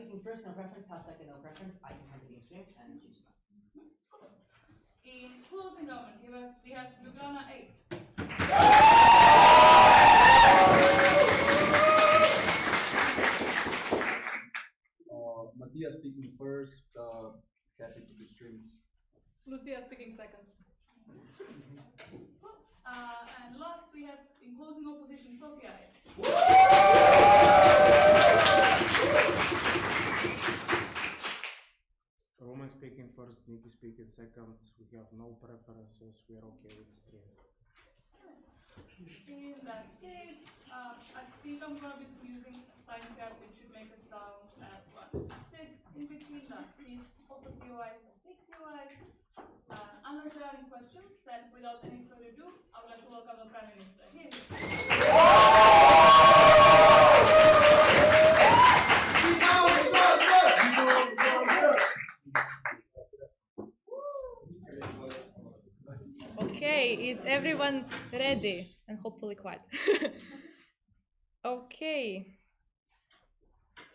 speaking first, no preference. House second, no preference. I can have the game stream and choose that. In closing government, we have Ljubljana A. Matthias speaking first, happy to be streamed. Lucia speaking second. And last we have in closing opposition Sofia A. Roman speaking first, Nikki speaking second. We have no preferences. We are okay with stream. In that case, please don't be using time cap, which should make a sound at 6. In between that, please open your eyes and take your eyes. Unless there are any questions, then without any further ado, I would like to welcome the Prime Minister. Here he is. Okay, is everyone ready? And hopefully quiet. Okay.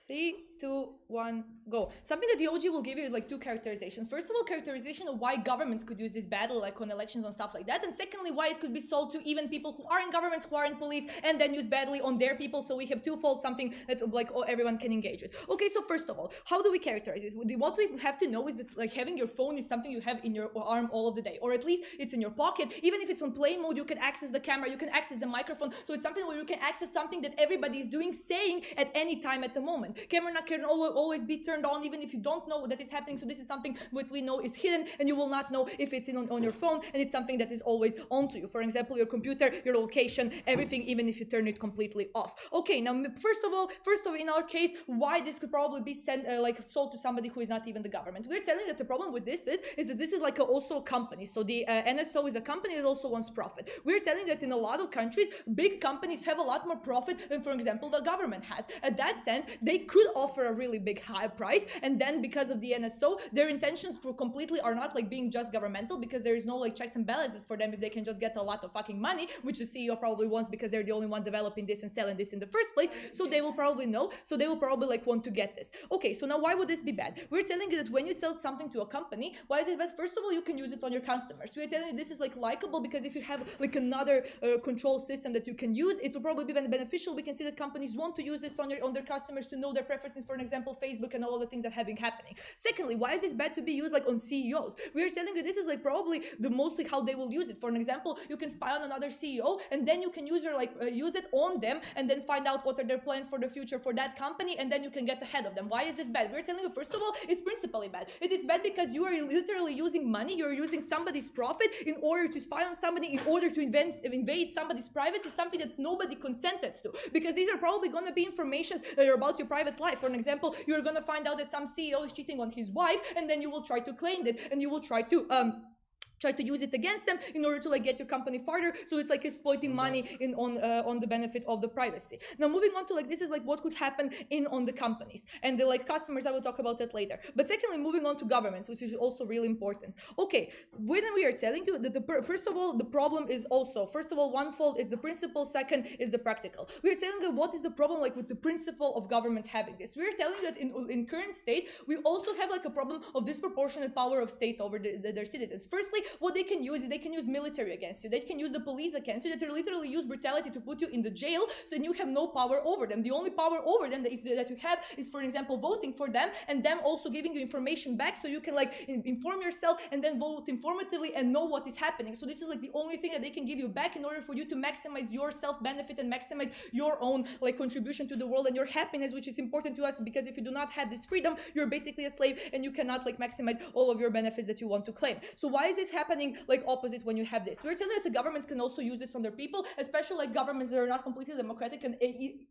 3, 2, 1, go. Something that the OG will give you is like 2 characterization. First of all, characterization of why governments could use this battle, like on elections and stuff like that. And secondly, why it could be sold to even people who are in governments, who are in police, and then use badly on their people. So we have twofold something that like everyone can engage with. Okay, so first of all, how do we characterize this? What we have to know is this, like having your phone is something you have in your arm all of the day, or at least it's in your pocket. Even if it's on plane mode, you can access the camera, you can access the microphone. So it's something where you can access something that everybody is doing, saying at any time at the moment. Camera can always be turned on, even if you don't know that is happening. So this is something what we know is hidden, and you will not know if it's on your phone, and it's something that is always on to you. For example, your computer, your location, everything, even if you turn it completely off. Okay, now first of all, in our case, why this could probably be sent like sold to somebody who is not even the government. We're telling that the problem with this is that this is like also a company. So the NSO is a company that also wants profit. We're telling that in a lot of countries, big companies have a lot more profit than, for example, the government has. At that sense, they could offer a really big high price, and then because of the NSO, their intentions completely are not like being just governmental, because there is no like checks and balances for them if they can just get a lot of fucking money, which the CEO probably wants because they're the only one developing this and selling this in the first place. So they will probably know, so they will probably like want to get this. Okay, so now why would this be bad? We're telling you that when you sell something to a company, why is it bad? First of all, you can use it on your customers. We're telling you this is like likable because if you have like another control system that you can use, it will probably be beneficial. We can see that companies want to use this on their customers to know their preferences, for an example, Facebook and all of the things that have been happening. Secondly, why is this bad to be used like on CEOs? We are telling you this is like probably the mostly how they will use it. For an example, you can spy on another CEO, and then you can use it on them, and then find out what are their plans for the future for that company, and then you can get ahead of them. Why is this bad? We're telling you, first of all, it's principally bad. It is bad because you are literally using money, you're using somebody's profit in order to spy on somebody, in order to invade somebody's privacy, something that nobody consented to, because these are probably going to be informations that are about your private life. For an example, you're going to find out that some CEO is cheating on his wife, and then you will try to claim it, and you will try to use it against them in order to like get your company farther. So it's like exploiting money on the benefit of the privacy. Now moving on to like this is like what could happen on the companies and the like customers. I will talk about that later. But secondly, moving on to governments, which is also really important. Okay, when we are telling you that first of all, the problem is also, first of all, one fold is the principle, second is the practical. We are telling you what is the problem like with the principle of governments having this. We are telling you that in current state, we also have like a problem of disproportionate power of state over their citizens. Firstly, what they can use is they can use military against you. They can use the police against you. They literally use brutality to put you in the jail, so then you have no power over them. The only power over them that you have is, for example, voting for them, and them also giving you information back, so you can like inform yourself and then vote informatively and know what is happening. So this is like the only thing that they can give you back in order for you to maximize your self-benefit and maximize your own like contribution to the world and your happiness, which is important to us, because if you do not have this freedom, you're basically a slave and you cannot like maximize all of your benefits that you want to claim. So why is this happening like opposite when you have this? We're telling that the governments can also use this on their people, especially like governments that are not completely democratic and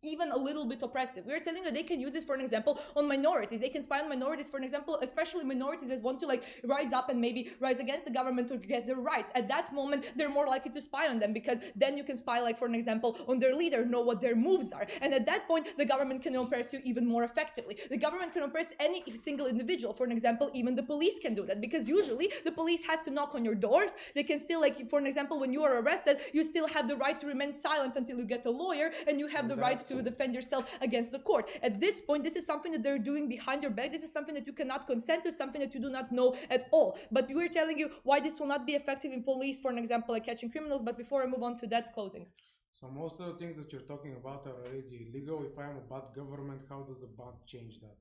even a little bit oppressive. We're telling that they can use this, for an example, on minorities. They can spy on minorities, for an example, especially minorities that want to like rise up and maybe rise against the government to get their rights. At that moment, they're more likely to spy on them, because then you can spy, like for an example, on their leader, know what their moves are. And at that point, the government can oppress you even more effectively. The government can oppress any single individual. For an example, even the police can do that, because usually the police has to knock on on your doors. They can still, like, for an example, when you are arrested, you still have the right to remain silent until you get a lawyer, and you have the right to defend yourself against the court. At this point, this is something that they're doing behind your back. This is something that you cannot consent to, something that you do not know at all. But we're telling you why this will not be effective in police, for an example, like catching criminals. But before I move on to that, closing. So most of the things that you're talking about are already illegal. If I'm a bad government, how does a ban change that?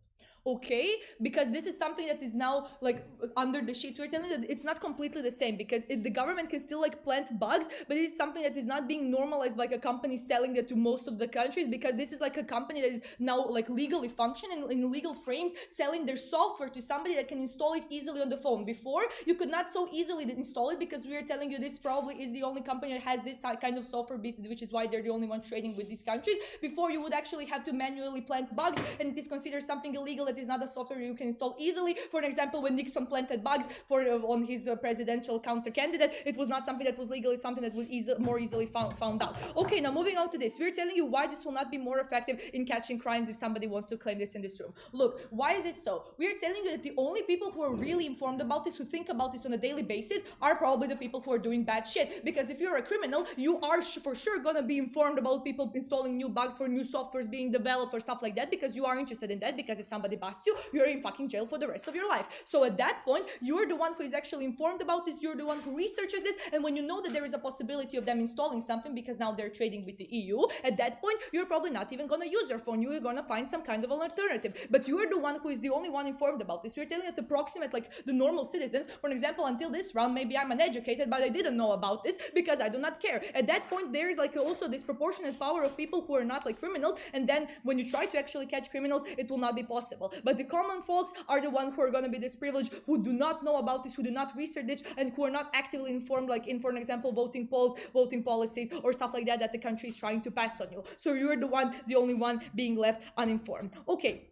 Okay, because this is something that is now like under the sheets. We're telling you that it's not completely the same, because the government can still like plant bugs, but it is something that is not being normalized like a company selling that to most of the countries, because this is like a company that is now like legally functioning in legal frames, selling their software to somebody that can install it easily on the phone. Before, you could not so easily install it, because we are telling you this probably is the only company that has this kind of software, which is why they're the only one trading with these countries. Before, you would actually have to manually plant bugs, and it is considered something illegal. That is not a software you can install easily. For example, when Nixon planted bugs on his presidential counter candidate, it was not something that was legal. It's something that was more easily found out. Okay, now moving on to this, we're telling you why this will not be more effective in catching crimes if somebody wants to claim this in this room. Look, why is this so? We're telling you that the only people who are really informed about this, who think about this on a daily basis, are probably the people who are doing bad shit. Because if you're a criminal, you are for sure gonna be informed about people installing new bugs for new softwares being developed or stuff like that, because you are interested in that. Because if somebody busts you, you're in fucking jail for the rest of your life. So at that point, you're the one who is actually informed about this. You're the one who researches this. And when you know that there is a possibility of them installing something, because now they're trading with the EU, at that point, you're probably not even going to use your phone. You're going to find some kind of an alternative. But you're the one who is the only one informed about this. You're telling that the proximate, like the normal citizens, for example, until this round, maybe I'm uneducated, but I didn't know about this because I do not care. At that point, there is like also disproportionate power of people who are not like criminals. And then when you try to actually catch criminals, it will not be possible. But the common folks are the ones who are going to be disprivileged, who do not know about this, who do not research it, and who are not actively informed, like in, for an example, voting polls, voting policies, or stuff like that the country is trying to pass on you. So you're the only one being left uninformed. Okay.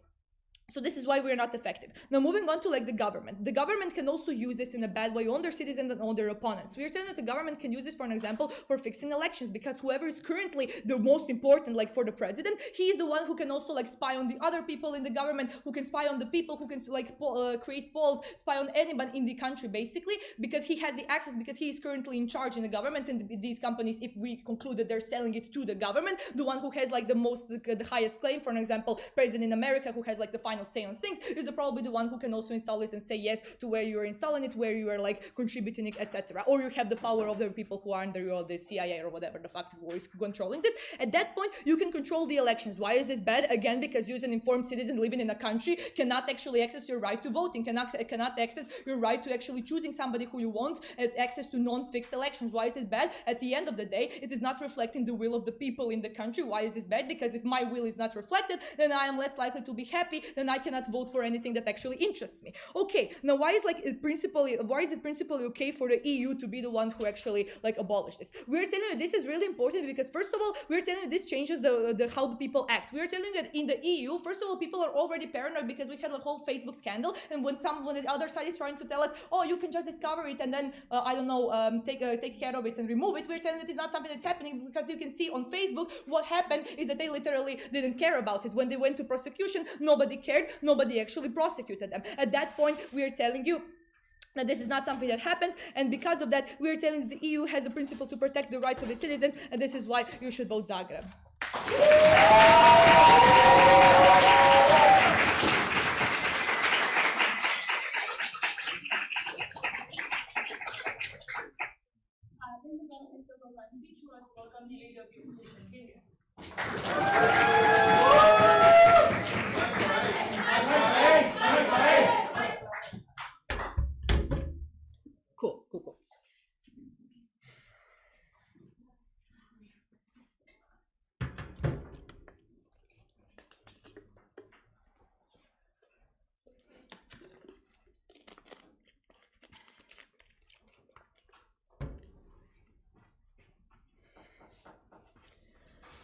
So this is why we're not effective. Now moving on to like the government. The government can also use this in a bad way on their citizens and on their opponents. We're telling that the government can use this, for an example, for fixing elections, because whoever is currently the most important, like for the president, he is the one who can also like spy on the other people in the government, who can spy on the people, who can like create polls, spy on anyone in the country, basically, because he has the access, because he is currently in charge in the government. And these companies, if we conclude that they're selling it to the government, the one who has like the highest claim, for an example, president in America, who has like the final say on things, is probably the one who can also install this and say yes to where you are installing it, where you are like contributing it, etc. Or you have the power of the people who are under you, or the CIA or whatever the fact who is controlling this. At that point, you can control the elections. Why is this bad? Again, because you as an informed citizen living in a country cannot actually access your right to voting, cannot access your right to actually choosing somebody who you want, access to non-fixed elections. Why is it bad? At the end of the day, it is not reflecting the will of the people in the country. Why is this bad? Because if my will is not reflected, then I am less likely to be happy, then I cannot vote for anything that actually interests me. Okay, now why is it principally okay for the EU to be the one who actually like abolish this? We're telling you this is really important, because first of all, we're telling you this changes the how the people act. We're telling you that in the EU, first of all, people are already paranoid, because we had a whole Facebook scandal, and when the other side is trying to tell us, oh, you can just discover it and then I don't know, take care of it and remove it, we're telling you that it's not something that's happening, because you can see on Facebook what happened is that they literally didn't care about it. When they went to prosecution, nobody cared, nobody actually prosecuted them. At that point, we are telling you that this is not something that happens, and because of that, we are telling that the EU has a principle to protect the rights of its citizens, and this is why you should vote Zagreb. Welcome the leader of the opposition. Here. Cool.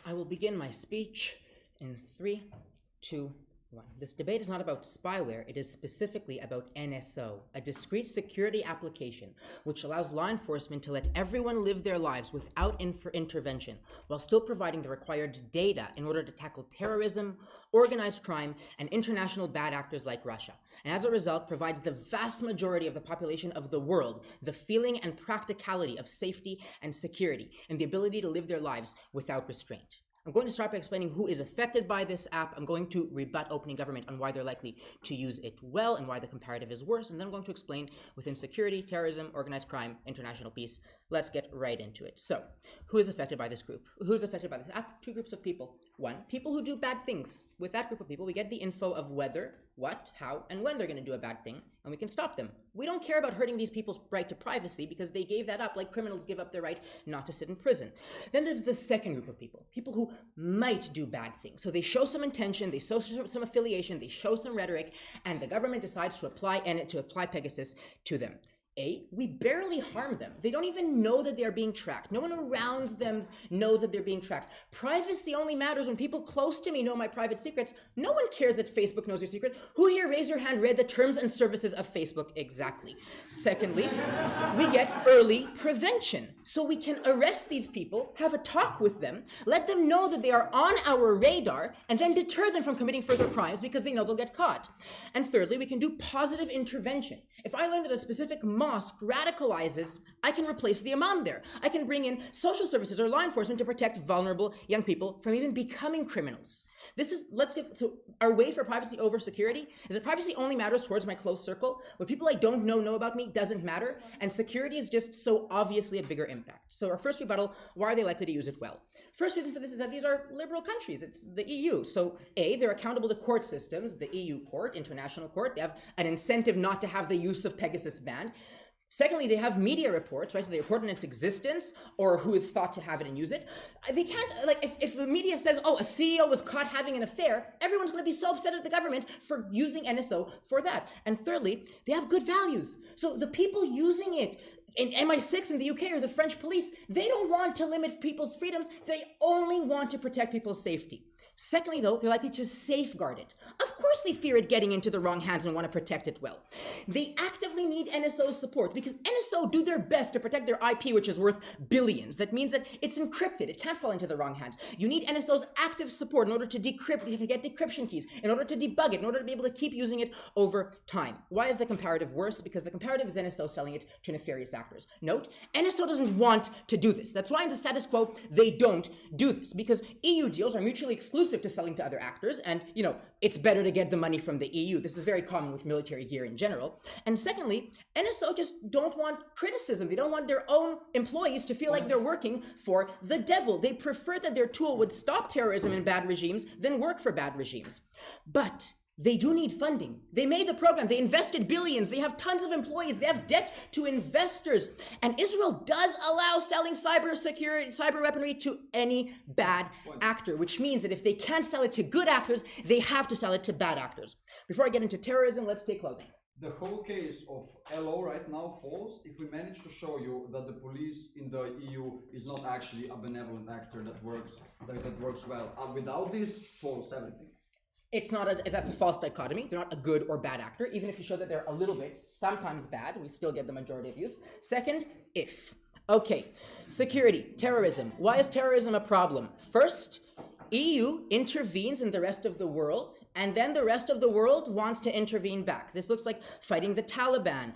I will begin my speech in 3, 2, This debate is not about spyware, it is specifically about NSO, a discrete security application which allows law enforcement to let everyone live their lives without intervention, while still providing the required data in order to tackle terrorism, organized crime, and international bad actors like Russia. And as a result, provides the vast majority of the population of the world the feeling and practicality of safety and security, and the ability to live their lives without restraint. I'm going to start by explaining who is affected by this app. I'm going to rebut opening government on why they're likely to use it well and why the comparative is worse. And then I'm going to explain within security, terrorism, organized crime, international peace. Let's get right into it. So, who is affected by this group? Who is affected by this app? Two groups of people. One, people who do bad things. With that group of people, we get the info of whether, what, how, and when they're going to do a bad thing, and we can stop them. We don't care about hurting these people's right to privacy because they gave that up like criminals give up their right not to sit in prison. Then there's the second group of people, people who might do bad things. So they show some intention, they show some affiliation, they show some rhetoric, and the government decides to apply Pegasus to them. We barely harm them. They don't even know that they're being tracked. No one around them knows that they're being tracked. Privacy only matters when people close to me know my private secrets. No one cares that Facebook knows your secret. Who here, raise your hand, read the terms and services of Facebook? Exactly. Secondly, we get early prevention. So we can arrest these people, have a talk with them, let them know that they are on our radar, and then deter them from committing further crimes because they know they'll get caught. And thirdly, we can do positive intervention. If I learn that a specific mosque radicalizes, I can replace the imam there. I can bring in social services or law enforcement to protect vulnerable young people from even becoming criminals. So our way for privacy over security is that privacy only matters towards my close circle. What people I don't know about me doesn't matter, and security is just so obviously a bigger impact. So our first rebuttal, why are they likely to use it well? First reason for this is that these are liberal countries. It's the EU. So they're accountable to court systems, the EU court, international court. They have an incentive not to have the use of Pegasus banned. Secondly, they have media reports, right? So they report on its existence or who is thought to have it and use it. They can't, if the media says, oh, a CEO was caught having an affair, everyone's going to be so upset at the government for using NSO for that. And thirdly, they have good values. So the people using it in MI6 in the UK or the French police, they don't want to limit people's freedoms. They only want to protect people's safety. Secondly, though, they're likely to safeguard it. Of course they fear it getting into the wrong hands and want to protect it well. They actively need NSO's support because NSO do their best to protect their IP, which is worth billions. That means that it's encrypted. It can't fall into the wrong hands. You need NSO's active support in order to decrypt, to get decryption keys, in order to debug it, in order to be able to keep using it over time. Why is the comparative worse? Because the comparative is NSO selling it to nefarious actors. Note, NSO doesn't want to do this. That's why in the status quo, they don't do this because EU deals are mutually exclusive to selling to other actors, and it's better to get the money from the EU. This is very common with military gear in general. And secondly, NSO just don't want criticism. They don't want their own employees to feel like they're working for the devil. They prefer that their tool would stop terrorism in bad regimes than work for bad regimes. But they do need funding. They made the program. They invested billions. They have tons of employees. They have debt to investors. And Israel does allow selling cyber weaponry to any bad actor, which means that if they can't sell it to good actors, they have to sell it to bad actors. Before I get into terrorism, let's take closing. The whole case of LO right now falls if we manage to show you that the police in the EU is not actually a benevolent actor that works well. Without this, falls everything. That's a false dichotomy. They're not a good or bad actor. Even if you show that they're a little bit, sometimes bad, we still get the majority of use. Second, if. Okay, security, terrorism. Why is terrorism a problem? First, EU intervenes in the rest of the world, and then the rest of the world wants to intervene back. This looks like fighting the Taliban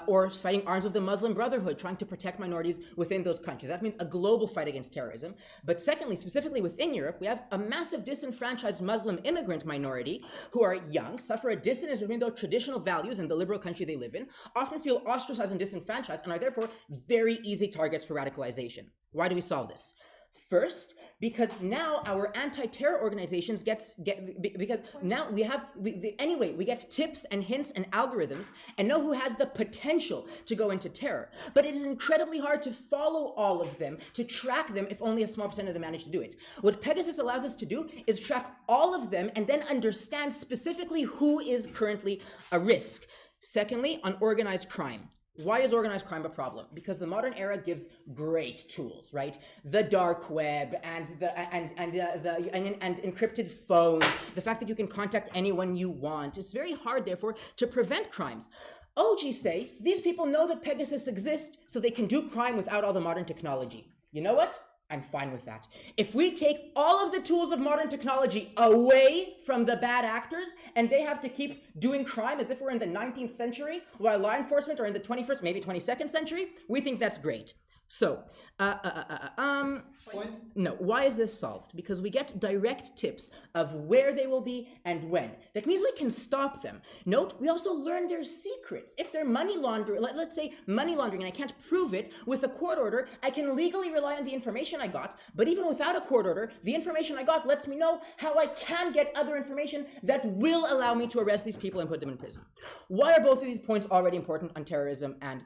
or fighting arms of the Muslim Brotherhood, trying to protect minorities within those countries. That means a global fight against terrorism. But secondly, specifically within Europe, we have a massive disenfranchised Muslim immigrant minority who are young, suffer a dissonance between their traditional values and the liberal country they live in, often feel ostracized and disenfranchised, and are therefore very easy targets for radicalization. Why do we solve this? First, because now our anti-terror organizations because now we get tips and hints and algorithms and know who has the potential to go into terror. But it is incredibly hard to follow all of them, to track them if only a small percent of them manage to do it. What Pegasus allows us to do is track all of them and then understand specifically who is currently a risk. Secondly, on organized crime. Why is organized crime a problem? Because the modern era gives great tools, right? The dark web and encrypted phones, the fact that you can contact anyone you want. It's very hard, therefore, to prevent crimes. OGs say these people know that Pegasus exists, so they can do crime without all the modern technology. You know what? I'm fine with that. If we take all of the tools of modern technology away from the bad actors and they have to keep doing crime as if we're in the 19th century while law enforcement are in the 21st, maybe 22nd century, we think that's great. So, Point? no, why is this solved? Because we get direct tips of where they will be and when. That means we can stop them. Note, we also learn their secrets. If they're money laundering, let's say money laundering, and I can't prove it with a court order, I can legally rely on the information I got, but even without a court order, the information I got lets me know how I can get other information that will allow me to arrest these people and put them in prison. Why are both of these points already important on terrorism and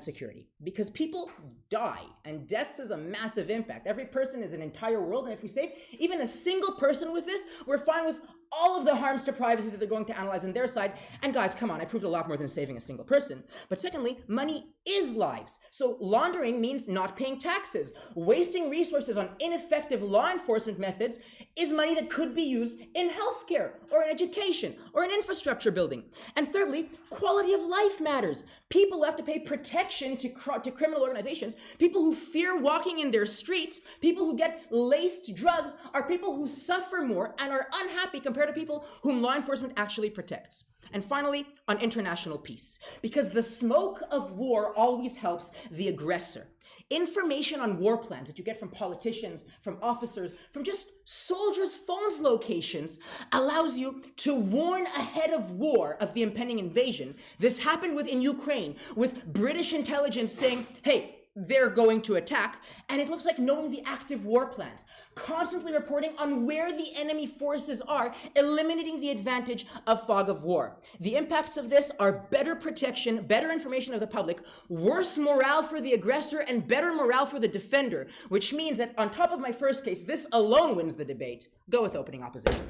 security? Because people die, and deaths is a massive impact. Every person is an entire world, and if we save even a single person with this, we're fine with all of the harms to privacy that they're going to analyze on their side. And guys, come on, I proved a lot more than saving a single person. But secondly, money is lives. So laundering means not paying taxes. Wasting resources on ineffective law enforcement methods is money that could be used in healthcare or in education or in infrastructure building. And thirdly, quality of life matters. People have to pay protection to criminal organizations. People who fear walking in their streets, people who get laced drugs, are people who suffer more and are unhappy compared to people whom law enforcement actually protects. And finally, on international peace, because the smoke of war always helps the aggressor. Information on war plans that you get from politicians, from officers, from just soldiers' phones locations allows you to warn ahead of war of the impending invasion. This happened within Ukraine, with British intelligence saying, hey, they're going to attack, and it looks like knowing the active war plans, constantly reporting on where the enemy forces are, eliminating the advantage of fog of war. The impacts of this are better protection, better information of the public, worse morale for the aggressor, and better morale for the defender, which means that on top of my first case, this alone wins the debate. Go with opening opposition.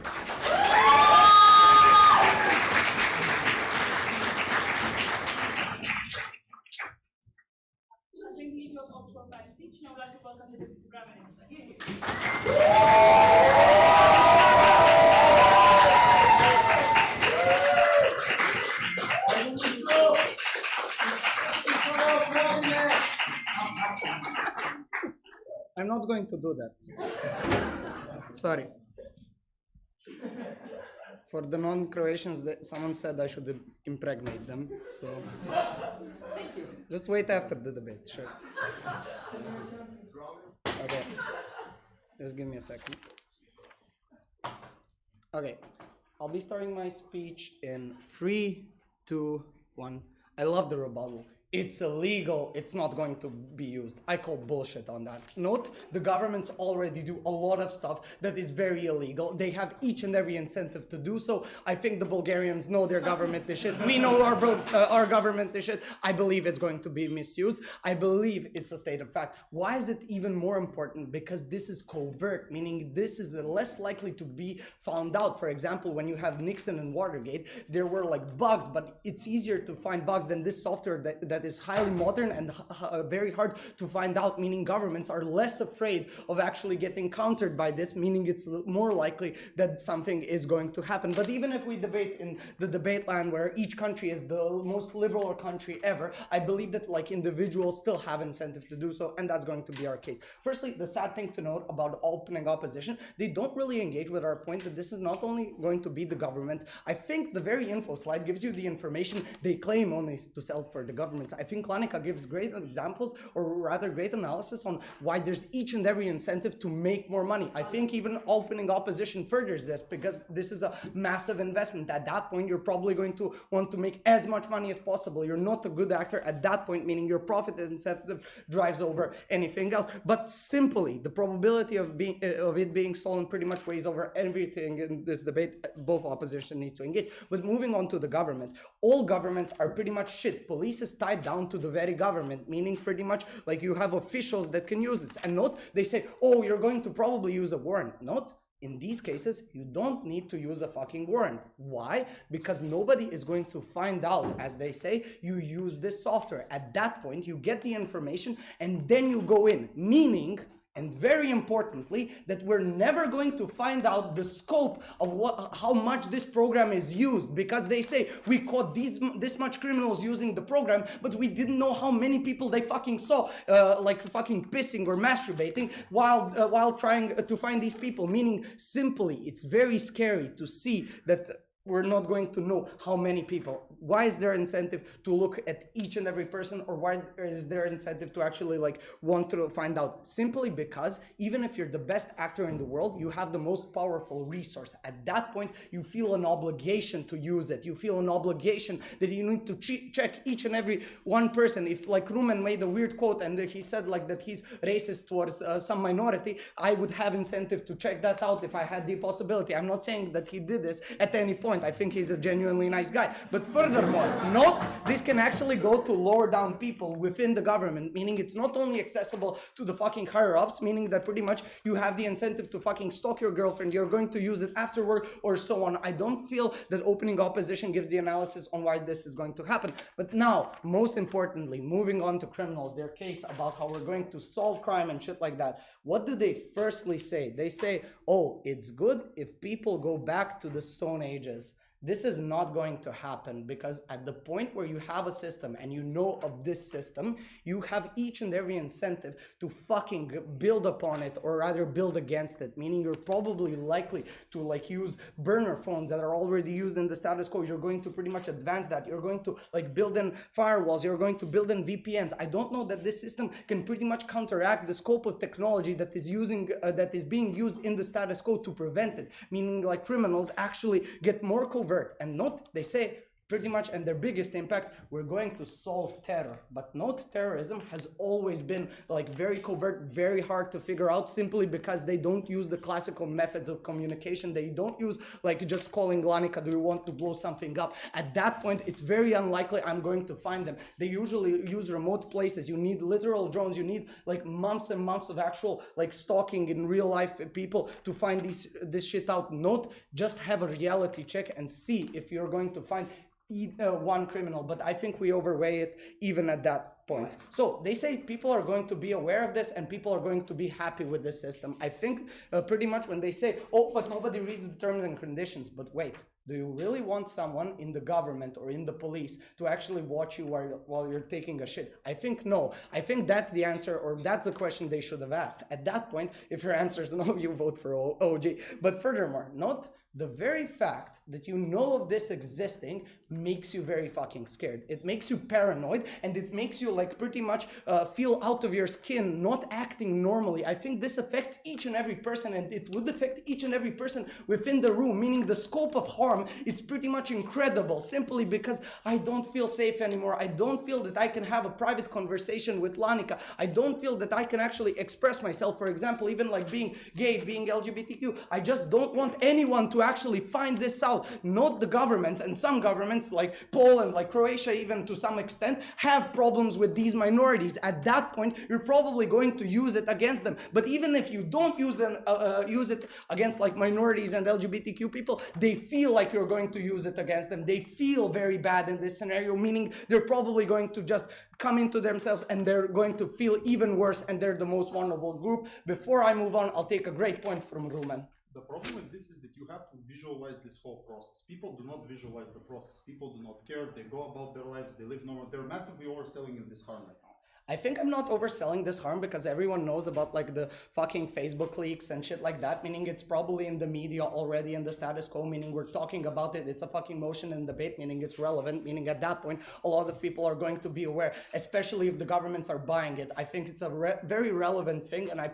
It was also a fine speech. Now I'd like to welcome the Deputy Prime Minister. Here he is. I'm not going to do that. Sorry. For the non-Croatians, someone said I should impregnate them, so Thank you. just wait after the debate, sure. Okay, just give me a second. Okay, I'll be starting my speech in 3, 2, 1. I love the rebuttal. It's illegal, it's not going to be used. I call bullshit on that. Note, the governments already do a lot of stuff that is very illegal. They have each and every incentive to do so. I think the Bulgarians know their government is shit. We know our government is shit. I believe it's going to be misused. I believe it's a state of fact. Why is it even more important? Because this is covert, meaning this is less likely to be found out. For example, when you have Nixon and Watergate, there were like bugs, but it's easier to find bugs than this software that is highly modern and very hard to find out, meaning governments are less afraid of actually getting countered by this, meaning it's more likely that something is going to happen. But even if we debate in the debate land where each country is the most liberal country ever, I believe that like individuals still have incentive to do so, and that's going to be our case. Firstly, the sad thing to note about opening opposition, they don't really engage with our point that this is not only going to be the government. I think the very info slide gives you the information they claim only to sell for the government. I think Lanica gives great examples, or rather great analysis on why there's each and every incentive to make more money. I think even opening opposition furthers this, because this is a massive investment. At that point, you're probably going to want to make as much money as possible. You're not a good actor at that point, meaning your profit incentive drives over anything else. But simply, the probability of it being stolen pretty much weighs over everything in this debate. Both opposition needs to engage. But moving on to the government, all governments are pretty much shit. Police is tied down to the very government, meaning pretty much like you have officials that can use it. And note, they say, oh, you're going to probably use a warrant. Note, In these cases, you don't need to use a fucking warrant. Why? Because nobody is going to find out, as they say, you use this software. At that point, you get the information and then you go in, meaning, and very importantly, that we're never going to find out the scope of how much this program is used, because they say we caught this much criminals using the program, but we didn't know how many people they fucking saw, like fucking pissing or masturbating while trying to find these people. Meaning, simply, it's very scary to see that we're not going to know how many people. Why is there incentive to look at each and every person, or why is there incentive to actually like want to find out? Simply because even if you're the best actor in the world, you have the most powerful resource. At that point, you feel an obligation to use it. You feel an obligation that you need to check each and every one person. If like Rumen made a weird quote and he said like that he's racist towards some minority, I would have incentive to check that out if I had the possibility. I'm not saying that he did this at any point. I think he's a genuinely nice guy. But furthermore, this can actually go to lower down people within the government, meaning it's not only accessible to the fucking higher ups, meaning that pretty much you have the incentive to fucking stalk your girlfriend, you're going to use it afterward, or so on. I don't feel that opening opposition gives the analysis on why this is going to happen. But now, most importantly, moving on to criminals, their case about how we're going to solve crime and shit like that. What do they firstly say? They say, oh, it's good if people go back to the Stone Ages. This is not going to happen, because at the point where you have a system and you know of this system, you have each and every incentive to fucking build upon it, or rather build against it, meaning you're probably likely to like use burner phones that are already used in the status quo. You're going to pretty much advance that. You're going to like build in firewalls. You're going to build in VPNs. I don't know that this system can pretty much counteract the scope of technology that is being used in the status quo to prevent it, meaning like criminals actually get more covert. And not, they say pretty much, and their biggest impact, we're going to solve terror. But not, terrorism has always been like very covert, very hard to figure out, simply because they don't use the classical methods of communication. They don't use like just calling Lanika, do you want to blow something up? At that point, it's very unlikely I'm going to find them. They usually use remote places. You need literal drones. You need like months and months of actual like stalking in real life people to find this shit out. Not just have a reality check and see if you're going to find one criminal, but I think we overweigh it even at that point. So they say people are going to be aware of this and people are going to be happy with this system. I think pretty much when they say, oh, but nobody reads the terms and conditions. But wait, do you really want someone in the government or in the police to actually watch you while you're taking a shit? I think no. I think that's the answer, or that's the question they should have asked. At that point, if your answer is no, you vote for OG. But furthermore, not the very fact that you know of this existing makes you very fucking scared. It makes you paranoid, and it makes you like pretty much feel out of your skin, not acting normally. I think this affects each and every person, and it would affect each and every person within the room, meaning the scope of harm is pretty much incredible, simply because I don't feel safe anymore. I don't feel that I can have a private conversation with Lanika. I don't feel that I can actually express myself, for example, even like being gay, being LGBTQ. I just don't want anyone to actually find this out. Not the governments, and some governments like Poland, like Croatia even to some extent, have problems with these minorities. At that point, you're probably going to use it against them. But even if you don't use it against like minorities and LGBTQ people, they feel like you're going to use it against them. They feel very bad in this scenario, meaning they're probably going to just come into themselves and they're going to feel even worse, and they're the most vulnerable group. Before I move on, I'll take a great point from Rumen. The problem with this is that you have to visualize this whole process. People do not visualize the process. People do not care. They go about their lives. They live normal. They're massively overselling in this harm right now. I think I'm not overselling this harm, because everyone knows about like the fucking Facebook leaks and shit like that, meaning it's probably in the media already in the status quo, meaning we're talking about it. It's a fucking motion and debate, meaning it's relevant, meaning at that point, a lot of people are going to be aware, especially if the governments are buying it. I think it's a very relevant thing, and I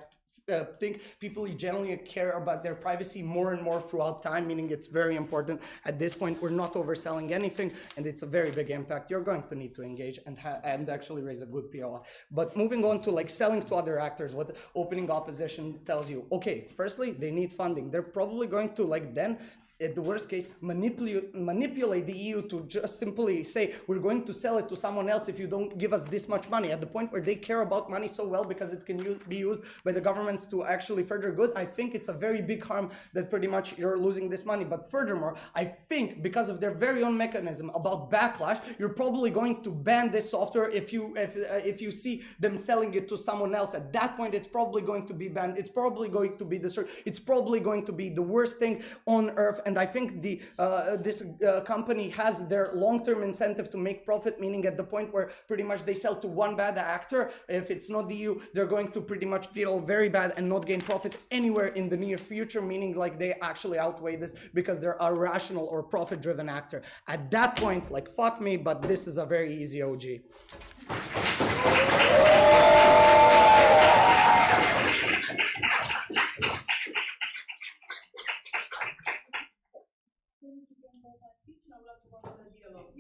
think people generally care about their privacy more and more throughout time, meaning it's very important. At this point, we're not overselling anything, and it's a very big impact. You're going to need to engage and actually raise a good POI. But moving on to like selling to other actors, what opening opposition tells you. Okay, firstly, they need funding. They're probably going to like then at the worst case, manipulate the EU to just simply say, we're going to sell it to someone else if you don't give us this much money, at the point where they care about money so well because it can be used by the governments to actually further good. I think it's a very big harm that pretty much you're losing this money. But furthermore, I think because of their very own mechanism about backlash, you're probably going to ban this software if you see them selling it to someone else. At that point, it's probably going to be banned. It's probably going to be it's probably going to be the worst thing on earth. And I think this company has their long-term incentive to make profit, meaning at the point where pretty much they sell to one bad actor, if it's not the EU, they're going to pretty much feel very bad and not gain profit anywhere in the near future, meaning like they actually outweigh this because they're a rational or profit-driven actor. At that point, like fuck me, but this is a very easy OG. Now we'll have to go on the dialogue.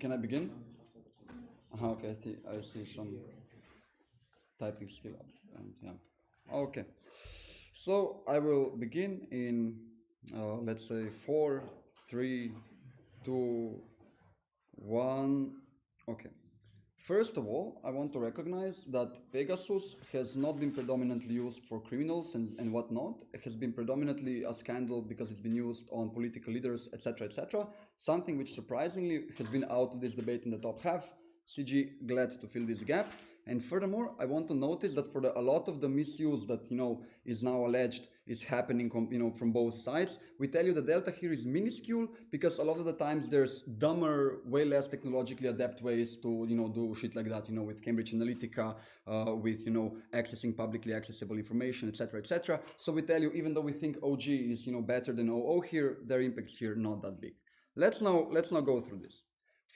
Can I begin? Okay, I see some typing still up, and yeah. Okay, so I will begin in let's say 4, 3, 2, 1. Okay. First of all, I want to recognize that Pegasus has not been predominantly used for criminals and whatnot. It has been predominantly a scandal because it's been used on political leaders, etc., etc. Something which surprisingly has been out of this debate in the top half. CG, glad to fill this gap. And furthermore, I want to notice that for a lot of the misuse that is now alleged is happening from both sides, we tell you the delta here is minuscule because a lot of the times there's dumber, way less technologically adept ways to do shit like that, with Cambridge Analytica, with accessing publicly accessible information, etc., etc. So we tell you, even though we think OG is better than OO here, their impacts here not that big. Let's now go through this.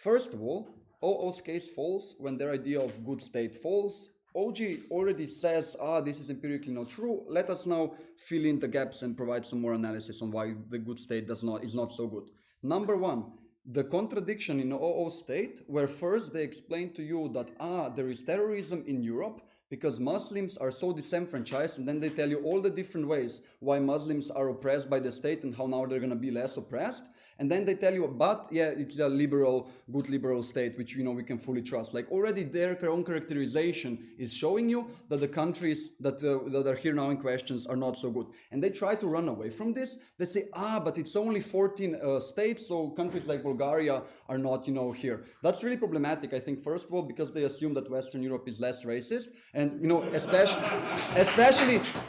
First of all, OO's case falls when their idea of good state falls. OG already says, this is empirically not true. Let us now fill in the gaps and provide some more analysis on why the good state is not so good. Number one, the contradiction in OO state, where first they explain to you that there is terrorism in Europe because Muslims are so disenfranchised, and then they tell you all the different ways why Muslims are oppressed by the state and how now they're going to be less oppressed. And then they tell you, but yeah, it's a good liberal state, which we can fully trust. Like already their own characterization is showing you that the countries that are here now in questions are not so good. And they try to run away from this. They say, but it's only 14 states, so countries like Bulgaria are not, here. That's really problematic, I think, first of all, because they assume that Western Europe is less racist. And,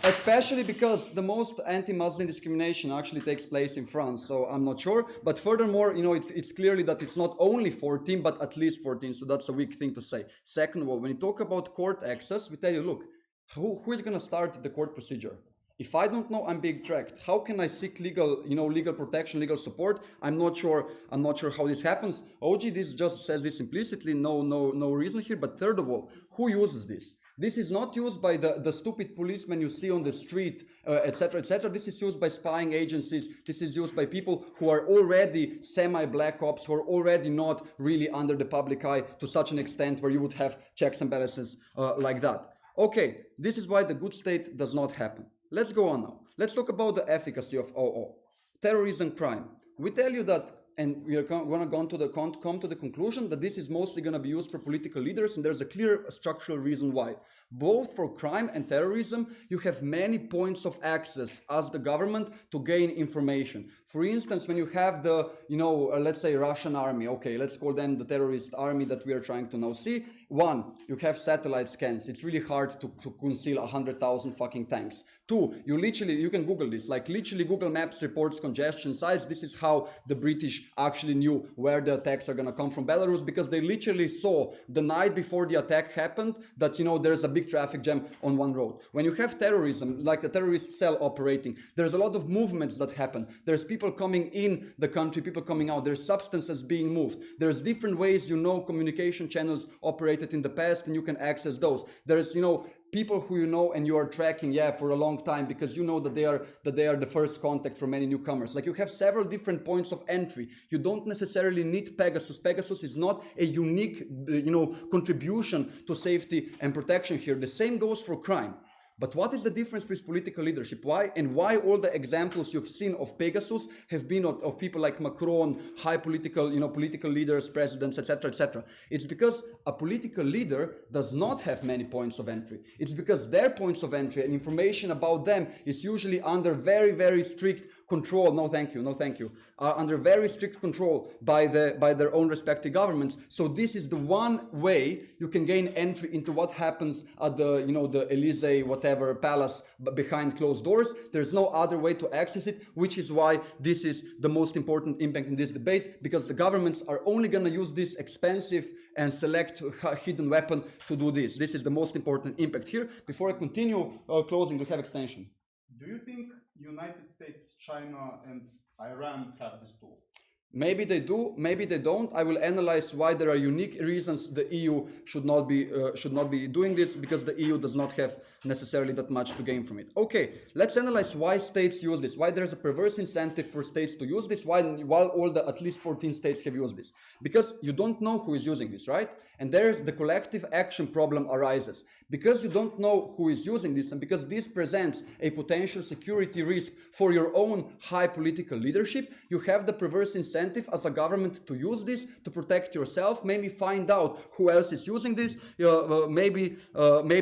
especially because the most anti-Muslim discrimination actually takes place in France. So I'm not sure. But furthermore, it's clearly that it's not only 14, but at least 14. So that's a weak thing to say. Second of all, when you talk about court access, we tell you, look, who is going to start the court procedure? If I don't know, I'm being tracked. How can I seek legal protection, legal support? I'm not sure how this happens. OG, this just says this implicitly. No reason here. But third of all, who uses this? This is not used by the stupid policemen you see on the street, etc., etc. This is used by spying agencies. This is used by people who are already semi-black ops, who are already not really under the public eye to such an extent where you would have checks and balances like that. Okay, this is why the good state does not happen. Let's go on now. Let's talk about the efficacy of OO. Terrorism crime. We tell you that, and we are going to come to the conclusion that this is mostly going to be used for political leaders, and there's a clear structural reason why. Both for crime and terrorism, you have many points of access as the government to gain information. For instance, when you have the, let's say Russian army, okay, let's call them the terrorist army that we are trying to now see. One, you have satellite scans. It's really hard to conceal 100,000 fucking tanks. Two, you can Google this, like literally Google Maps reports congestion size. This is how the British actually knew where the attacks are going to come from Belarus, because they literally saw the night before the attack happened that, there's a big traffic jam on one road. When you have terrorism, like the terrorist cell operating, there's a lot of movements that happen. There's people coming in the country, people coming out. There's substances being moved. There's different ways, communication channels operated in the past, and you can access those. There's, people who and you are tracking, for a long time, because that they are the first contact for many newcomers. Like you have several different points of entry. You don't necessarily need Pegasus. Pegasus is not a unique, contribution to safety and protection here. The same goes for crime. But what is the difference with political leadership? Why all the examples you've seen of Pegasus have been of people like Macron, high political leaders, presidents, etc., etc. It's because a political leader does not have many points of entry. It's because their points of entry and information about them is usually under very, very strict control. No, thank you. Under very strict control by their own respective governments. So this is the one way you can gain entry into what happens at the the Elysee whatever palace behind closed doors. There's no other way to access it, which is why this is the most important impact in this debate, because the governments are only going to use this expensive and select hidden weapon to do this. This is the most important impact here. Before I continue closing, to have extension. Do you think United States, China, and Iran have this tool? Maybe they do, maybe they don't. I will analyze why there are unique reasons the EU should not be doing this, because the EU does not have necessarily that much to gain from it. Okay, let's analyze why states use this, why there's a perverse incentive for states to use this, while all the at least 14 states have used this. Because you don't know who is using this, right? And there's the collective action problem arises. Because you don't know who is using this, and because this presents a potential security risk for your own high political leadership, you have the perverse incentive as a government to use this to protect yourself, maybe find out who else is using this, maybe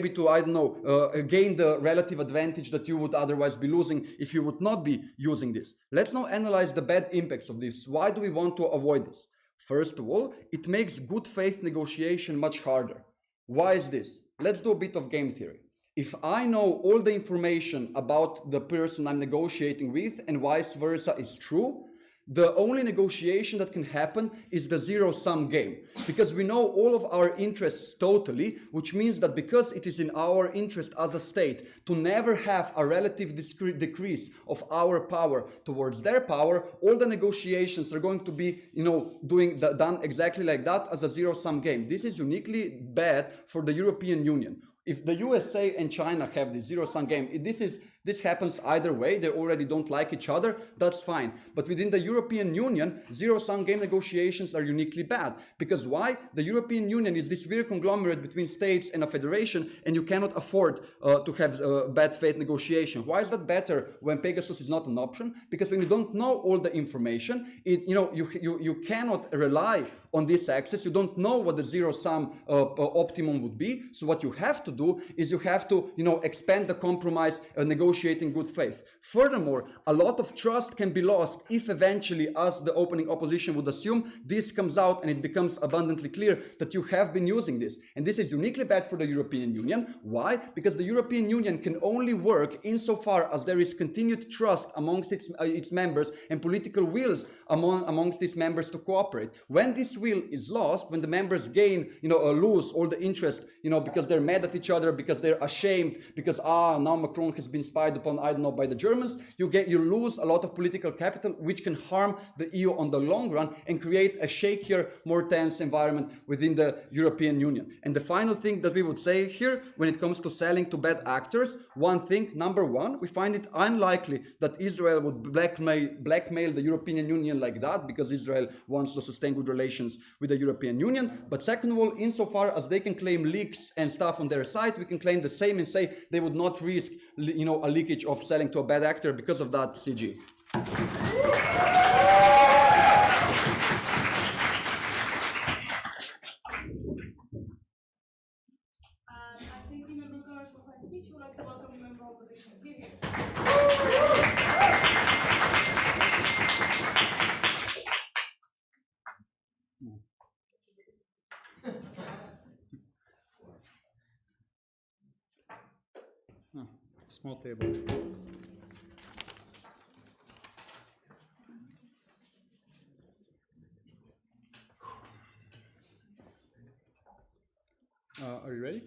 to, I don't know, gain the relative advantage that you would otherwise be losing if you would not be using this. Let's now analyze the bad impacts of this. Why do we want to avoid this? First of all, it makes good faith negotiation much harder. Why is this? Let's do a bit of game theory. If I know all the information about the person I'm negotiating with and vice versa is true, the only negotiation that can happen is the zero-sum game, because we know all of our interests totally, which means that because it is in our interest as a state to never have a relative decrease of our power towards their power, all the negotiations are going to be, done exactly like that, as a zero-sum game. This is uniquely bad for the European Union. If the USA and China have this zero-sum game, this happens either way. They already don't like each other. That's fine. But within the European Union, zero-sum game negotiations are uniquely bad. Because why? The European Union is this weird conglomerate between states and a federation, and you cannot afford to have bad faith negotiation. Why is that better when Pegasus is not an option? Because when you don't know all the information, you cannot rely on this access. You don't know what the zero-sum optimum would be. So what you have to do is you have to, expand the compromise, negotiating good faith. Furthermore, a lot of trust can be lost if eventually, as the opening opposition would assume, this comes out and it becomes abundantly clear that you have been using this. And this is uniquely bad for the European Union. Why? Because the European Union can only work insofar as there is continued trust amongst its members and political wills amongst its members to cooperate. When this will is lost, when the members gain, lose all the interest, because they're mad at each other, because they're ashamed, because now Macron has been spied upon, I don't know, by the Germans, you lose a lot of political capital, which can harm the EU on the long run and create a shakier, more tense environment within the European Union. And the final thing that we would say here, when it comes to selling to bad actors, one thing, number one, we find it unlikely that Israel would blackmail the European Union like that, because Israel wants to sustain good relations with the European Union. But second of all, insofar as they can claim leaks and stuff on their site, we can claim the same and say they would not risk, a leakage of selling to a bad actor because of that. CG. I think in regard to her speech, we would like to welcome the member of opposition. Here. Small table. Are you ready?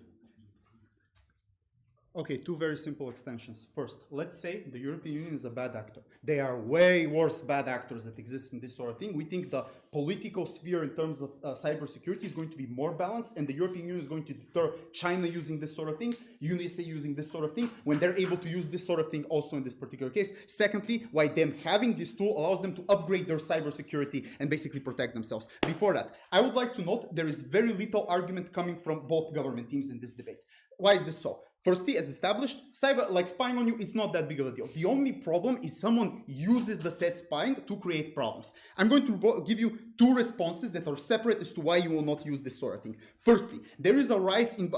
Okay, two very simple extensions. First, let's say the European Union is a bad actor. They are way worse bad actors that exist in this sort of thing. We think the political sphere in terms of cybersecurity is going to be more balanced, and the European Union is going to deter China using this sort of thing, USA using this sort of thing, when they're able to use this sort of thing also in this particular case. Secondly, why them having this tool allows them to upgrade their cybersecurity and basically protect themselves. Before that, I would like to note there is very little argument coming from both government teams in this debate. Why is this so? Firstly, as established, spying on you is not that big of a deal. The only problem is someone uses the said spying to create problems. I'm going to give you two responses that are separate as to why you will not use this sort of thing. Firstly, there is a rise in,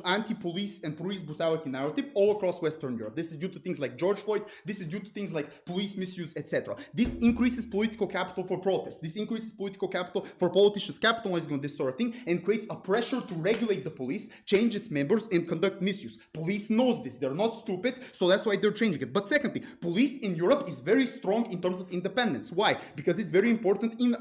anti-police and police brutality narrative all across Western Europe. This is due to things like George Floyd. This is due to things like police misuse, etc. This increases political capital for protests. This increases political capital for politicians capitalizing on this sort of thing and creates a pressure to regulate the police, change its members, and conduct misuse. misuse. Police knows this. They're not stupid, so that's why they're changing it. But secondly, police in Europe is very strong in terms of independence. Why? Because it's very important in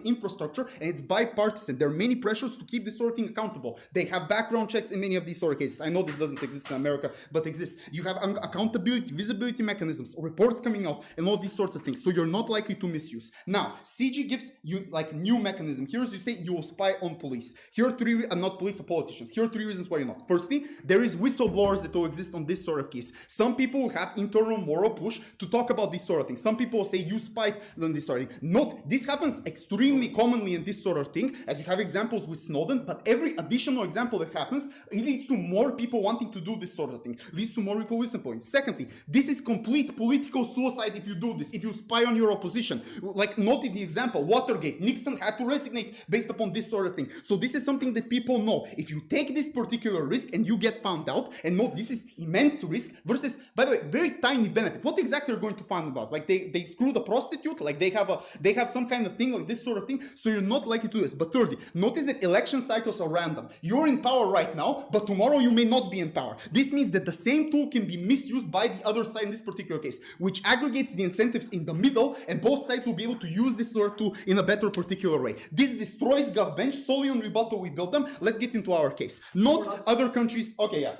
infrastructure, and it's bipartisan. There are many pressures to keep this sort of thing accountable. They have background checks in many of these sort of cases. I know this doesn't exist in America, but exists. You have accountability, visibility mechanisms, reports coming out, and all these sorts of things. So you're not likely to misuse. Now, CG gives you like new mechanism. Here's you say you will spy on police. Here are three, not police, politicians. Here are three reasons why you're not. Firstly, there is whistleblowers that will exist on this sort of case. Some people will have internal moral push to talk about this sort of thing. Some people will say you spied on this sort of thing. Note, this happens extremely commonly in this sort of thing, as you have examples with Snowden, but every additional example that happens, it leads to more people wanting to do this sort of thing, leads to more people whistleblowing. Secondly, this is complete political suicide if you do this, if you spy on your opposition. Like noted the example, Watergate, Nixon had to resignate based upon this sort of thing. So this is something that people know. If you take this particular risk and you get found out, and note this is immense risk versus, by the way, very tiny benefit. What exactly are you going to find out? Like they screw the prostitute, like they have some kind of thing like this sort of thing. So you're not likely to do this. But thirdly, notice that election cycles are random. You're in power right now, but tomorrow you may not be in power. This means that the same tool can be misused by the other side in this particular case, which aggregates the incentives in the middle, and both sides will be able to use this sort of tool in a better particular way. This destroys GovBench. Solely on rebuttal we built them. Let's get into our case. Not other countries. Okay, yeah.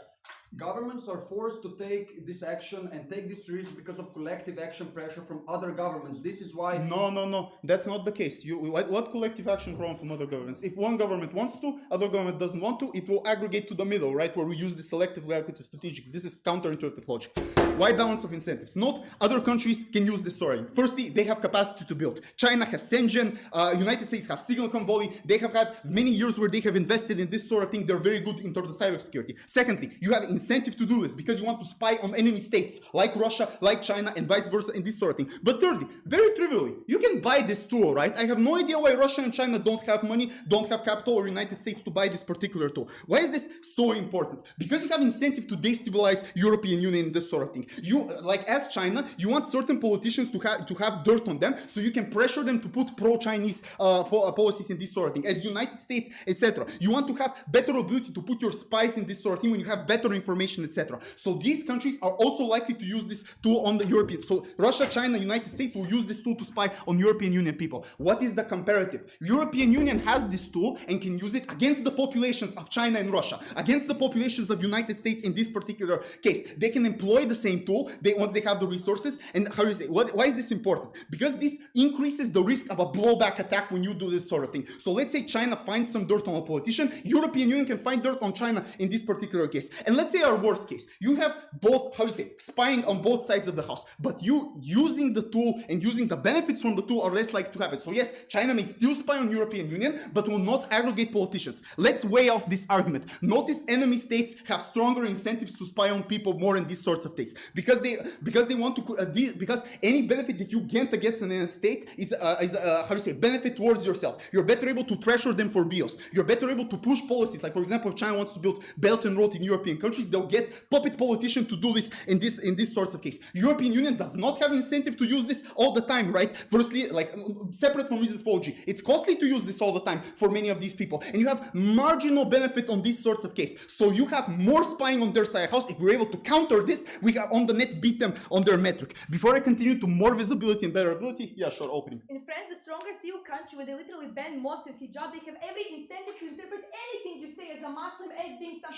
Governments are forced to take this action and take this risk because of collective action pressure from other governments. This is why... No. That's not the case. What collective action problem from other governments? If one government wants to, other government doesn't want to, it will aggregate to the middle, right? Where we use the selectively allocated strategic. This is counterintuitive logic. Why balance of incentives? Not other countries can use this story. Firstly, they have capacity to build. China has Shenzhen, United States have Silicon Valley. They have had many years where they have invested in this sort of thing. They're very good in terms of cybersecurity. Secondly, you have incentive to do this because you want to spy on enemy states like Russia, like China, and vice versa in this sort of thing. But thirdly, very trivially, you can buy this tool, right? I have no idea why Russia and China don't have money, don't have capital, or United States to buy this particular tool. Why is this so important? Because you have incentive to destabilize European Union in this sort of thing. You, like as China, you want certain politicians to have dirt on them, so you can pressure them to put pro-Chinese policies in this sort of thing. As United States, etc. You want to have better ability to put your spies in this sort of thing when you have better information, etc. So these countries are also likely to use this tool on the European. So Russia, China, United States will use this tool to spy on European Union people. What is the comparative? European Union has this tool and can use it against the populations of China and Russia, against the populations of United States in this particular case. They can employ the same tool once they have the resources. And how do you say, why is this important? Because this increases the risk of a blowback attack when you do this sort of thing. So let's say China finds some dirt on a politician, European Union can find dirt on China in this particular case. And let's say our worst case, you have both, how do you say, spying on both sides of the house, but you using the tool and using the benefits from the tool are less likely to happen. So yes, China may still spy on European Union, but will not aggregate politicians. Let's weigh off this argument. Notice enemy states have stronger incentives to spy on people more in these sorts of things because they want to because any benefit that you get against an enemy state is how do you say, benefit towards yourself. You're better able to pressure them for bills. You're better able to push policies. Like for example, if China wants to build Belt and Road in European countries, they'll get puppet politicians to do this in this sorts of case. European Union does not have incentive to use this all the time, right? Firstly, like separate from reasons for OG, it's costly to use this all the time for many of these people, and you have marginal benefit on these sorts of case. So you have more spying on their side house. If we're able to counter this, we have on the net beat them on their metric. Before I continue to more visibility and better ability, yeah, sure, opening. In France, the strongest EU country where they literally ban Moslems hijab, they have every incentive to interpret anything you say as a Muslim as being something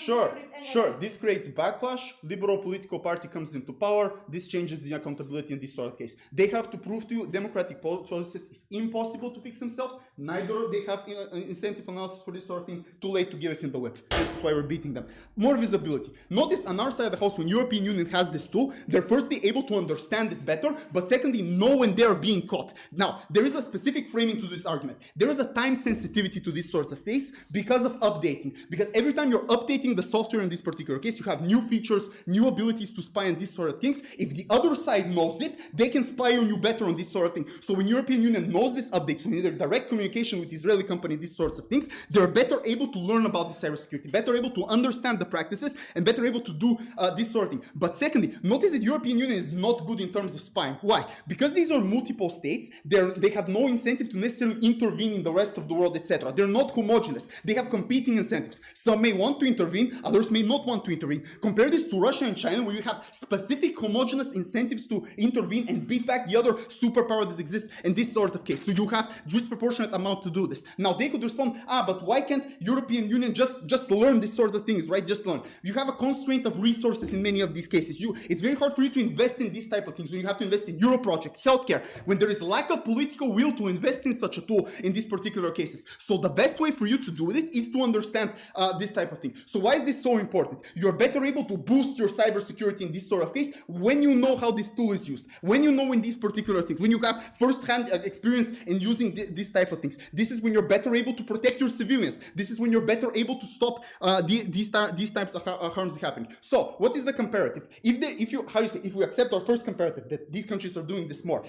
Sure. This creates backlash. Liberal political party comes into power. This changes the accountability in this sort of case. They have to prove to you democratic process is impossible to fix themselves. Neither they have incentive analysis for this sort of thing. Too late to give it in the whip. This is why we're beating them. More visibility. Notice on our side of the house, when European Union has this tool, they're firstly able to understand it better, but secondly, know when they're being caught. Now, there is a specific framing to this argument. There is a time sensitivity to these sorts of things because of updating. Because every time you're updating the software in this particular case, you have new features, new abilities to spy on these sort of things. If the other side knows it, they can spy on you better on this sort of thing. So when European Union knows this update, so either direct communication with Israeli company, these sorts of things, they're better able to learn about the cybersecurity, better able to understand the practices, and better able to do this sort of thing. But secondly, notice that European Union is not good in terms of spying. Why? Because these are multiple states, they have no incentive to necessarily intervene in the rest of the world, etc. They're not homogeneous. They have competing incentives. Some may want to intervene, others may not want to intervene. Compare this to Russia and China, where you have specific homogeneous incentives to intervene and beat back the other superpower that exists in this sort of case. So you have disproportionate amount to do this. Now they could respond, but why can't European Union just learn this sort of things, right? Just learn. You have a constraint of resources in many of these cases. It's very hard for you to invest in these type of things when you have to invest in Euro project, healthcare, when there is lack of political will to invest in such a tool in these particular cases. So the best way for you to do it is to understand this type of thing. So why is this so important? You're better able to boost your cybersecurity in this sort of case when you know how this tool is used, when you know in these particular things, when you have first-hand experience in using these type of things. This is when you're better able to protect your civilians. This is when you're better able to stop these types of harms happening. So what is the comparative? If we accept our first comparative that these countries are doing this more,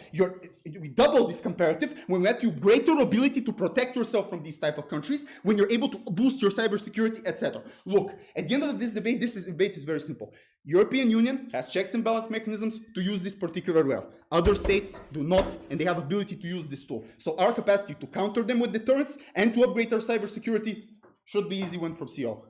we double this comparative when we have you greater ability to protect yourself from these type of countries, when you're able to boost your cybersecurity, etc. Look, at the end of this debate is very simple. European Union has checks and balance mechanisms to use this particular well. Other states do not, and they have ability to use this tool. So our capacity to counter them with deterrence and to upgrade our cybersecurity should be easy one from CO.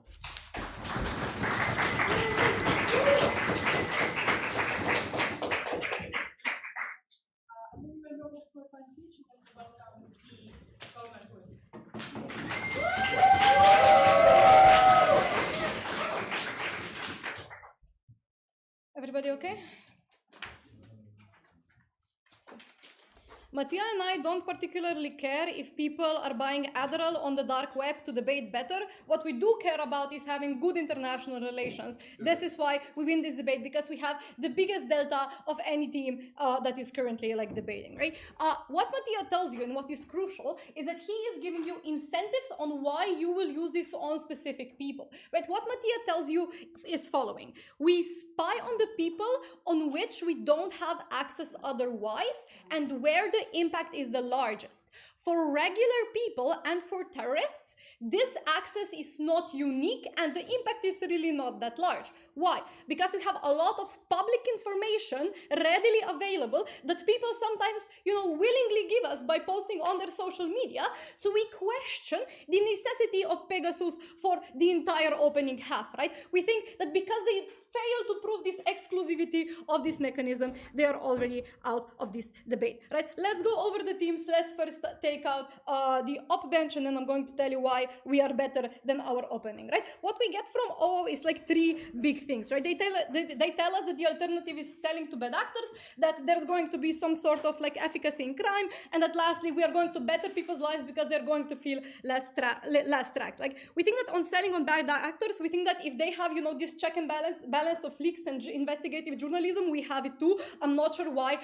Everybody okay? Mattia and I don't particularly care if people are buying Adderall on the dark web to debate better. What we do care about is having good international relations. This is why we win this debate, because we have the biggest delta of any team that is currently debating, right? What Mattia tells you and what is crucial is that he is giving you incentives on why you will use this on specific people, right? What Mattia tells you is following. We spy on the people on which we don't have access otherwise and where the impact is the largest. For regular people and for terrorists, this access is not unique and the impact is really not that large. Why? Because we have a lot of public information readily available that people sometimes, willingly give us by posting on their social media. So we question the necessity of Pegasus for the entire opening half, right? We think that because they fail to prove this exclusivity of this mechanism, they are already out of this debate, right? Let's go over the teams. Let's first take out the op bench, and then I'm going to tell you why we are better than our opening, right? What we get from O is three big things, right? They tell us that the alternative is selling to bad actors, that there's going to be some sort of efficacy in crime, and that lastly, we are going to better people's lives because they're going to feel less tracked. We think that on selling on bad actors, we think that if they have, this check and balance of leaks and investigative journalism, we have it too. I'm not sure why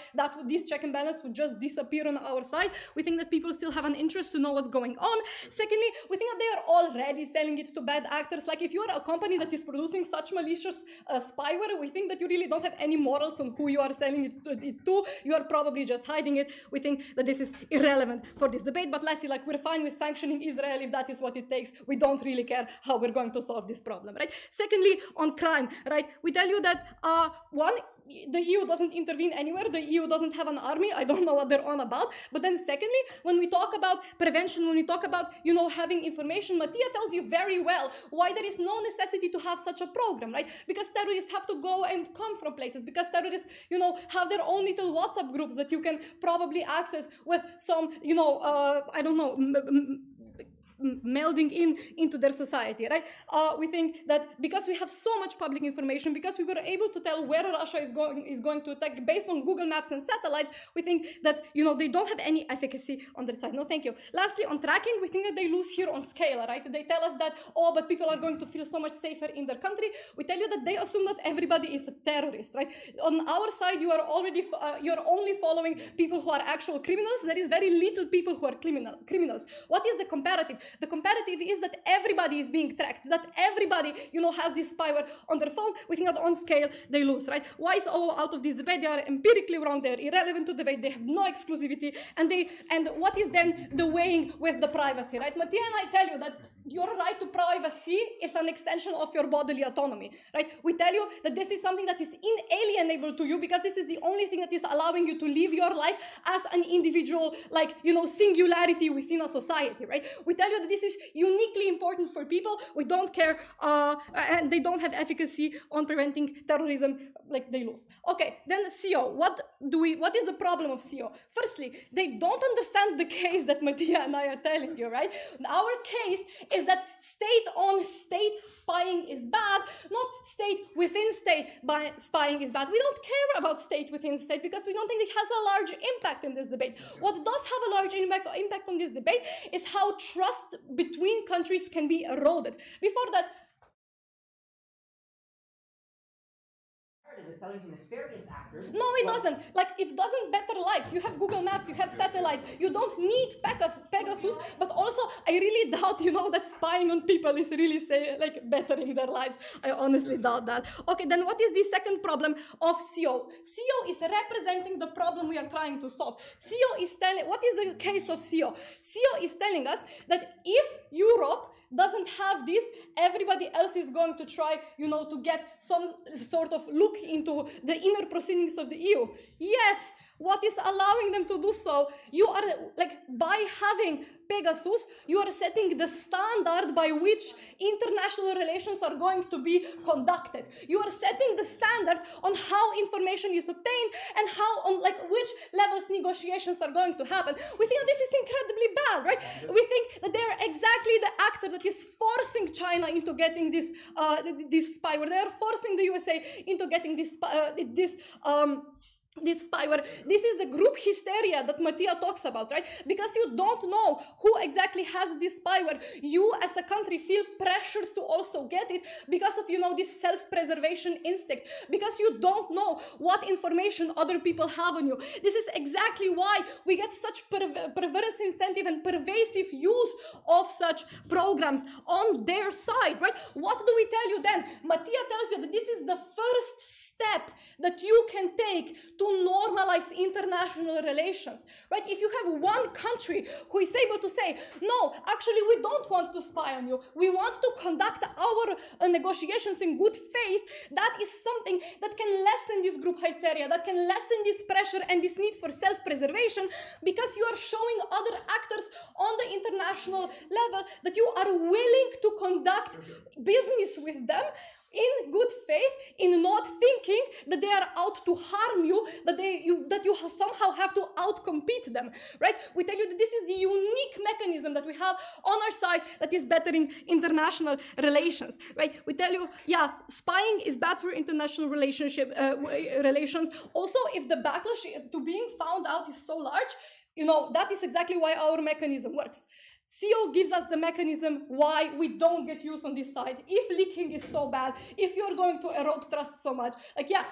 this check and balance would just disappear on our side. We think that people still have an interest to know what's going on. Secondly, we think that they are already selling it to bad actors. If you are a company that is producing such malicious spyware, we think that you really don't have any morals on who you are selling it to. You are probably just hiding it. We think that this is irrelevant for this debate. But lastly, we're fine with sanctioning Israel if that is what it takes. We don't really care how we're going to solve this problem, right? Secondly, on crime, right? We tell you that the EU doesn't intervene anywhere. The EU doesn't have an army. I don't know what they're on about. But then secondly, when we talk about prevention, when we talk about, having information, Mattia tells you very well why there is no necessity to have such a program, right? Because terrorists have to go and come from places, because terrorists, have their own little WhatsApp groups that you can probably access with some, I don't know, melding into their society, right? We think that because we have so much public information, because we were able to tell where Russia is going to attack based on Google Maps and satellites, we think that they don't have any efficacy on their side. No, thank you. Lastly, on tracking, we think that they lose here on scale, right? They tell us that but people are going to feel so much safer in their country. We tell you that they assume that everybody is a terrorist, right? On our side, you are already you're only following people who are actual criminals. There is very little people who are criminals. What is the comparative? The comparative is that everybody is being tracked, that everybody, has this spyware on their phone. We think that on scale they lose, right? Why is O out of this debate? They are empirically wrong. They're irrelevant to debate. They have no exclusivity. And what is then the weighing with the privacy, right? Mattia and I tell you that your right to privacy is an extension of your bodily autonomy, right? We tell you that this is something that is inalienable to you because this is the only thing that is allowing you to live your life as an individual, singularity within a society, right? We tell you that this is uniquely important for people. We don't care, and they don't have efficacy on preventing terrorism, like they lose. Okay, then CO. What is the problem of CO? Firstly, they don't understand the case that Mattia and I are telling you, right? Our case is that state-on-state spying is bad, not state-within-state spying is bad. We don't care about state-within-state because we don't think it has a large impact in this debate. What does have a large impact on this debate is how trust between countries can be eroded. Before that, is selling to nefarious actors. no, it doesn't. It doesn't better lives. You have Google Maps, you have satellites. You don't need Pegasus, but also I really doubt, that spying on people is really, bettering their lives. I honestly doubt that. Okay, then what is the second problem of CO? CO is representing the problem we are trying to solve. CO is what is the case of CO? CO is telling us that if Europe doesn't have this, everybody else is going to try, to get some sort of look into the inner proceedings of the EU. Yes, what is allowing them to do so? You are, by having Pegasus, you are setting the standard by which international relations are going to be conducted. You are setting the standard on how information is obtained and how, on which levels negotiations are going to happen. We think that this is incredibly bad, right? We think that they're exactly the actor that is forcing China into getting this spyware. They are forcing the USA into getting this spyware. This is the group hysteria that Mattia talks about, right? Because you don't know who exactly has this spyware. You as a country feel pressured to also get it because of, this self-preservation instinct. Because you don't know what information other people have on you. This is exactly why we get such perverse incentive and pervasive use of such programs on their side, right? What do we tell you then? Mattia tells you that this is the first step that you can take to normalize international relations, right? If you have one country who is able to say, no, actually we don't want to spy on you, we want to conduct our negotiations in good faith, that is something that can lessen this group hysteria, that can lessen this pressure and this need for self-preservation, because you are showing other actors on the international level that you are willing to conduct business with them in good faith, in not thinking that they are out to harm you, that you somehow have to outcompete them, right? We tell you that this is the unique mechanism that we have on our side that is bettering international relations, right? We tell you, yeah, spying is bad for international relations. Also, if the backlash to being found out is so large, that is exactly why our mechanism works. CO gives us the mechanism why we don't get used on this side. If leaking is so bad, if you're going to erode trust so much,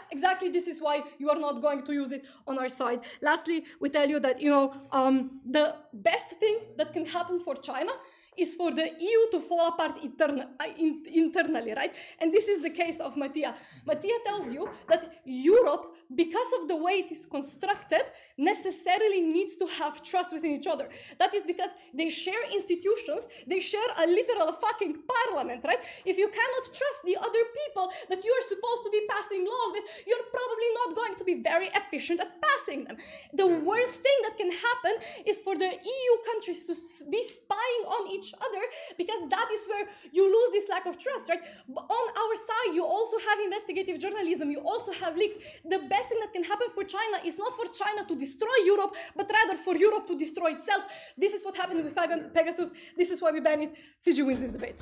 exactly this is why you are not going to use it on our side. Lastly, we tell you that, the best thing that can happen for China is for the EU to fall apart internally, right? And this is the case of Mattia. Mattia tells you that Europe, because of the way it is constructed, necessarily needs to have trust within each other. That is because they share institutions, they share a literal fucking parliament, right? If you cannot trust the other people that you are supposed to be passing laws with, you're probably not going to be very efficient at passing them. The worst thing that can happen is for the EU countries to be spying on each other, because that is where you lose this lack of trust, right? But on our side, you also have investigative journalism, you also have leaks. The best thing that can happen for China is not for China to destroy Europe, but rather for Europe to destroy itself. This is what happened with Pegasus. This is why we ban it. CG wins this debate.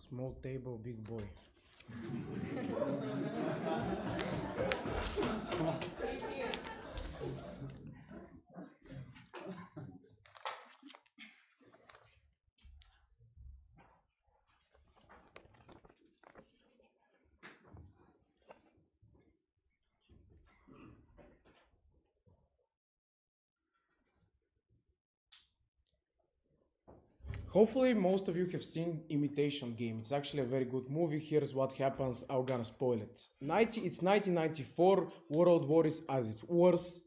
Small table, big boy. Hopefully most of you have seen Imitation Game. It's actually a very good movie. Here's what happens. I'm gonna spoil it. It's 1994. World War is as it's worse.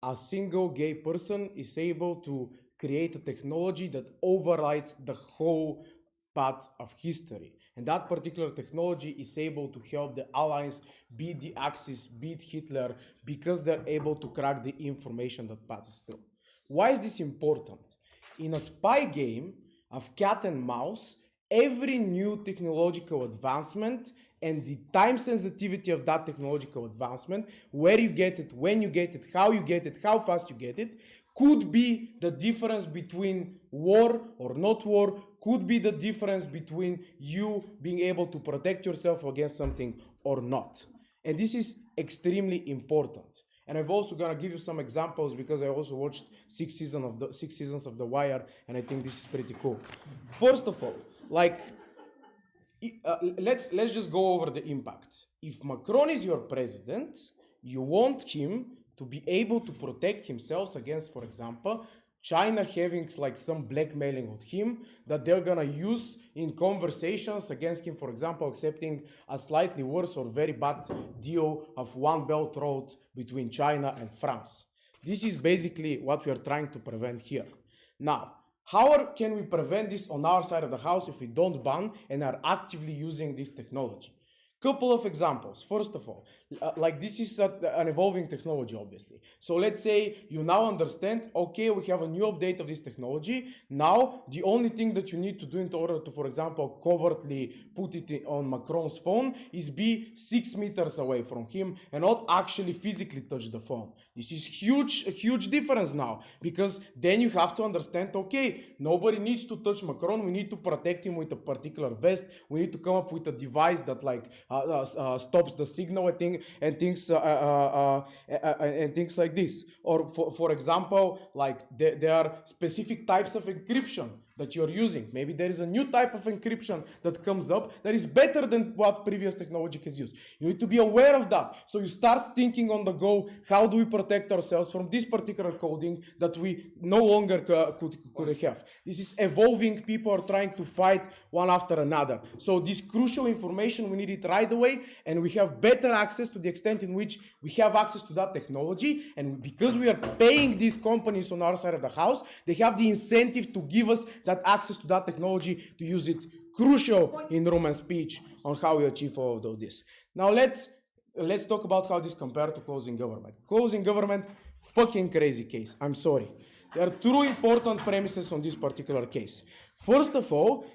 A single gay person is able to create a technology that overrides the whole path of history. And that particular technology is able to help the Allies beat the Axis, beat Hitler, because they're able to crack the information that passes through. Why is this important? In a spy game of cat and mouse, every new technological advancement and the time sensitivity of that technological advancement, where you get it, when you get it, how you get it, how fast you get it, could be the difference between war or not war, could be the difference between you being able to protect yourself against something or not. And this is extremely important. And I've also gonna give you some examples because I also watched 6 seasons of The Wire, and I think this is pretty cool. First of all, let's just go over the impact. If Macron is your president, you want him to be able to protect himself against, for example, China having like some blackmailing on him that they're gonna use in conversations against him, for example, accepting a slightly worse or very bad deal of One Belt Road between China and France. This is basically what we are trying to prevent here. Now, how can we prevent this on our side of the house if we don't ban and are actively using this technology? Couple of examples. First of all, this is an evolving technology, obviously. So let's say you now understand, okay, we have a new update of this technology. Now, the only thing that you need to do in order to, for example, covertly put it on Macron's phone is be 6 meters away from him and not actually physically touch the phone. This is a huge difference now, because then you have to understand, okay, nobody needs to touch Macron. We need to protect him with a particular vest. We need to come up with a device that stops the signal and things like this. Or for example, there are specific types of encryption that you're using. Maybe there is a new type of encryption that comes up that is better than what previous technology has used. You need to be aware of that. So you start thinking on the go, how do we protect ourselves from this particular coding that we no longer could have. This is evolving. People are trying to fight one after another. So this crucial information, we need it right away, and we have better access to the extent in which we have access to that technology. And because we are paying these companies on our side of the house, they have the incentive to give us that access to that technology to use it. Crucial in Roman speech on how we achieve all of this. Now let's talk about how this compares to closing government. Closing government, fucking crazy case. I'm sorry. There are two important premises on this particular case. First of all,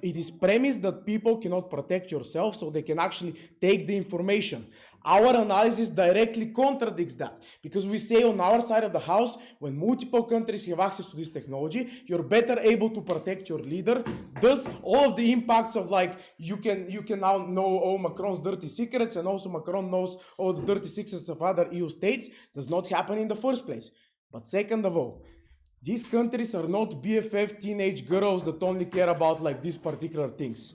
it is premised that people cannot protect yourself, so they can actually take the information. Our analysis directly contradicts that, because we say on our side of the house, when multiple countries have access to this technology, you're better able to protect your leader. Thus, all of the impacts of you can now know all Macron's dirty secrets, and also Macron knows all the dirty secrets of other EU states, does not happen in the first place. But second of all, these countries are not BFF teenage girls that only care about these particular things.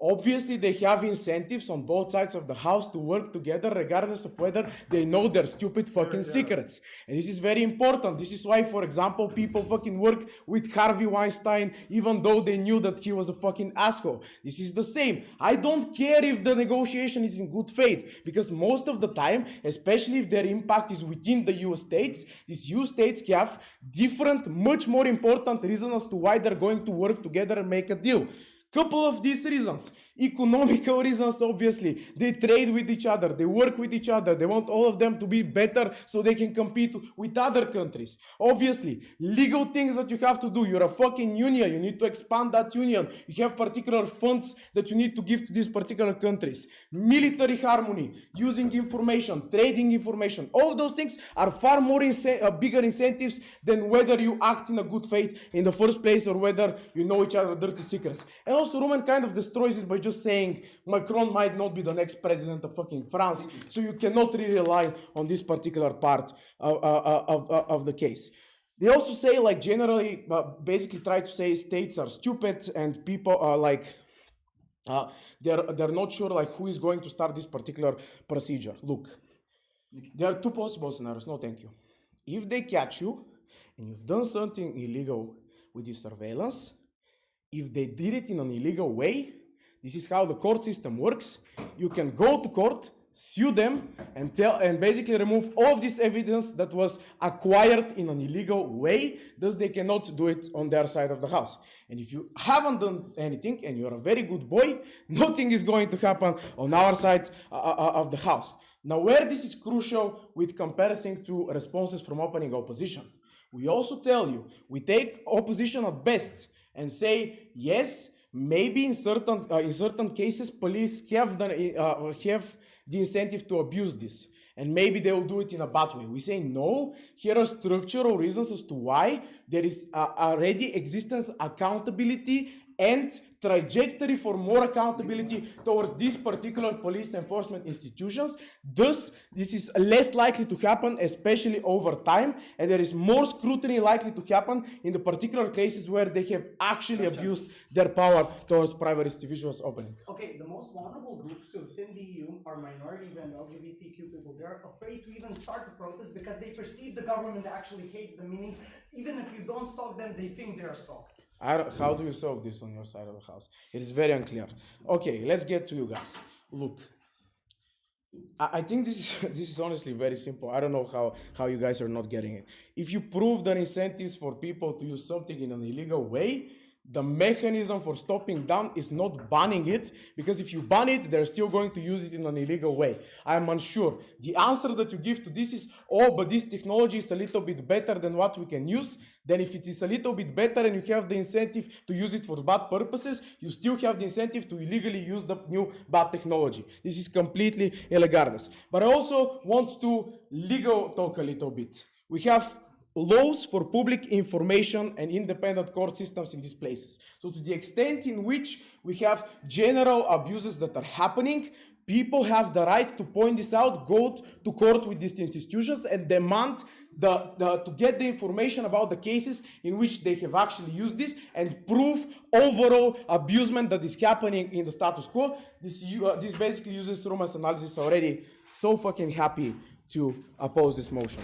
Obviously, they have incentives on both sides of the house to work together, regardless of whether they know their stupid fucking secrets. And this is very important. This is why, for example, people fucking work with Harvey Weinstein, even though they knew that he was a fucking asshole. This is the same. I don't care if the negotiation is in good faith, because most of the time, especially if their impact is within the EU states, these EU states have different, much more important reasons as to why they're going to work together and make a deal. Couple of these reasons. Economical reasons, obviously. They trade with each other. They work with each other. They want all of them to be better so they can compete with other countries. Obviously, legal things that you have to do. You're a fucking union. You need to expand that union. You have particular funds that you need to give to these particular countries. Military harmony, using information, trading information. All of those things are far more bigger incentives than whether you act in a good faith in the first place or whether you know each other's dirty secrets. And also Roman kind of destroys it by just saying Macron might not be the next president of fucking France, so you cannot really rely on this particular part of the case. They also say, like, generally, basically try to say states are stupid and people are like, they're not sure like who is going to start this particular procedure. Look, there are two possible scenarios. No, thank you. If they catch you and you've done something illegal with this surveillance, if they did it in an illegal way, this is how the court system works. You can go to court, sue them, and basically remove all of this evidence that was acquired in an illegal way, thus they cannot do it on their side of the house. And if you haven't done anything and you're a very good boy, nothing is going to happen on our side of the house. Now, where this is crucial with comparison to responses from opening opposition, we also tell you, we take opposition at best and say, yes, maybe in certain cases, police have the incentive to abuse this. And maybe they will do it in a bad way. We say, no, here are structural reasons as to why there is already existence accountability and trajectory for more accountability towards these particular police enforcement institutions. Thus, this is less likely to happen, especially over time, and there is more scrutiny likely to happen in the particular cases where they have actually abused their power towards private individuals opening. Okay, the most vulnerable groups within the EU are minorities and LGBTQ people. They're afraid to even start a protest because they perceive the government actually hates them, meaning even if you don't stalk them, they think they are stalked. How do you solve this on your side of the house? It is very unclear. Okay, let's get to you guys. Look, I think this is honestly very simple. I don't know how you guys are not getting it. If you prove the incentives for people to use something in an illegal way, the mechanism for stopping them is not banning it, because if you ban it, they're still going to use it in an illegal way. I'm unsure. The answer that you give to this is, oh, but this technology is a little bit better than what we can use. Then if it is a little bit better and you have the incentive to use it for bad purposes, you still have the incentive to illegally use the new bad technology. This is completely irregardless. But I also want to legal talk a little bit. We have laws for public information and independent court systems in these places. So to the extent in which we have general abuses that are happening, people have the right to point this out, go to court with these institutions and demand to get the information about the cases in which they have actually used this and prove overall abusement that is happening in the status quo. This basically uses Roman's analysis already. So fucking happy to oppose this motion.